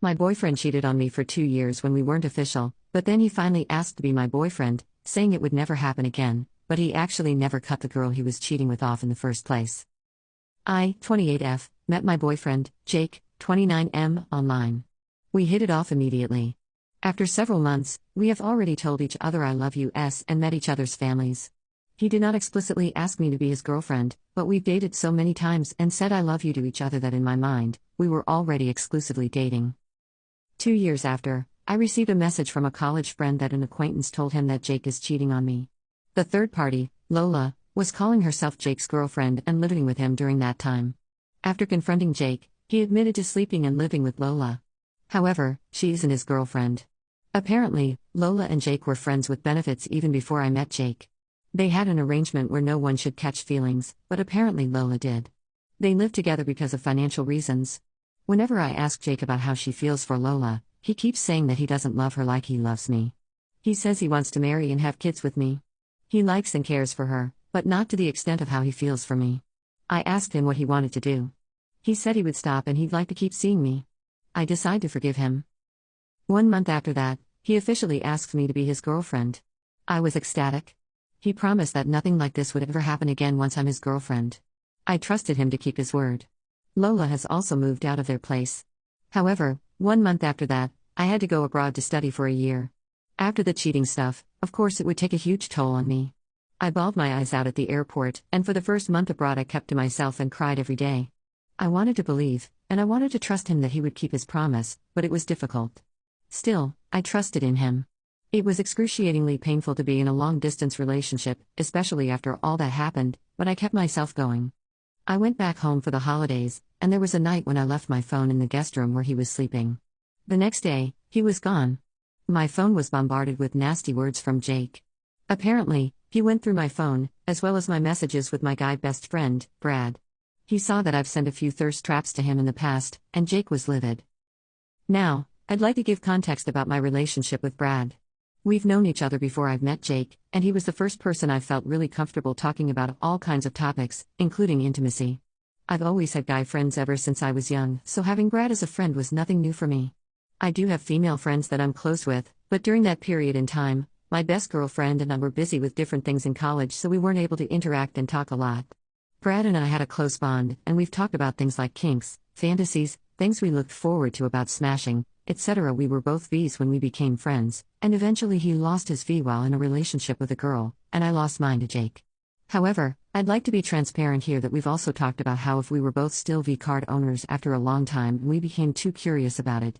My boyfriend cheated on me for 2 years when we weren't official, but then he finally asked to be my boyfriend, saying it would never happen again, but he actually never cut the girl he was cheating with off in the first place. I, 28F, met my boyfriend, Jake, 29M, online. We hit it off immediately. After several months, we have already told each other I love you and met each other's families. He did not explicitly ask me to be his girlfriend, but we've dated so many times and said I love you to each other that in my mind, we were already exclusively dating. 2 years after, I received a message from a college friend that an acquaintance told him that Jake is cheating on me. The third party, Lola, was calling herself Jake's girlfriend and living with him during that time. After confronting Jake, he admitted to sleeping and living with Lola. However, she isn't his girlfriend. Apparently, Lola and Jake were friends with benefits even before I met Jake. They had an arrangement where no one should catch feelings, but apparently Lola did. They lived together because of financial reasons. Whenever I ask Jake about how she feels for Lola, he keeps saying that he doesn't love her like he loves me. He says he wants to marry and have kids with me. He likes and cares for her, but not to the extent of how he feels for me. I asked him what he wanted to do. He said he would stop and he'd like to keep seeing me. I decide to forgive him. 1 month after that, he officially asked me to be his girlfriend. I was ecstatic. He promised that nothing like this would ever happen again once I'm his girlfriend. I trusted him to keep his word. Lola has also moved out of their place. However, 1 month after that, I had to go abroad to study for a year. After the cheating stuff, of course it would take a huge toll on me. I bawled my eyes out at the airport, and for the first month abroad I kept to myself and cried every day. I wanted to believe, and I wanted to trust him that he would keep his promise, but it was difficult. Still, I trusted in him. It was excruciatingly painful to be in a long-distance relationship, especially after all that happened, but I kept myself going. I went back home for the holidays, and there was a night when I left my phone in the guest room where he was sleeping. The next day, he was gone. My phone was bombarded with nasty words from Jake. Apparently, he went through my phone, as well as my messages with my guy best friend, Brad. He saw that I've sent a few thirst traps to him in the past, and Jake was livid. Now, I'd like to give context about my relationship with Brad. We've known each other before I've met Jake, and he was the first person I've felt really comfortable talking about all kinds of topics, including intimacy. I've always had guy friends ever since I was young, so having Brad as a friend was nothing new for me. I do have female friends that I'm close with, but during that period in time, my best girlfriend and I were busy with different things in college, so we weren't able to interact and talk a lot. Brad and I had a close bond, and we've talked about things like kinks, fantasies, things we looked forward to about smashing, etc. We were both Vs when we became friends, and eventually he lost his V while in a relationship with a girl, and I lost mine to Jake. However, I'd like to be transparent here that we've also talked about how if we were both still V card owners after a long time, we became too curious about it.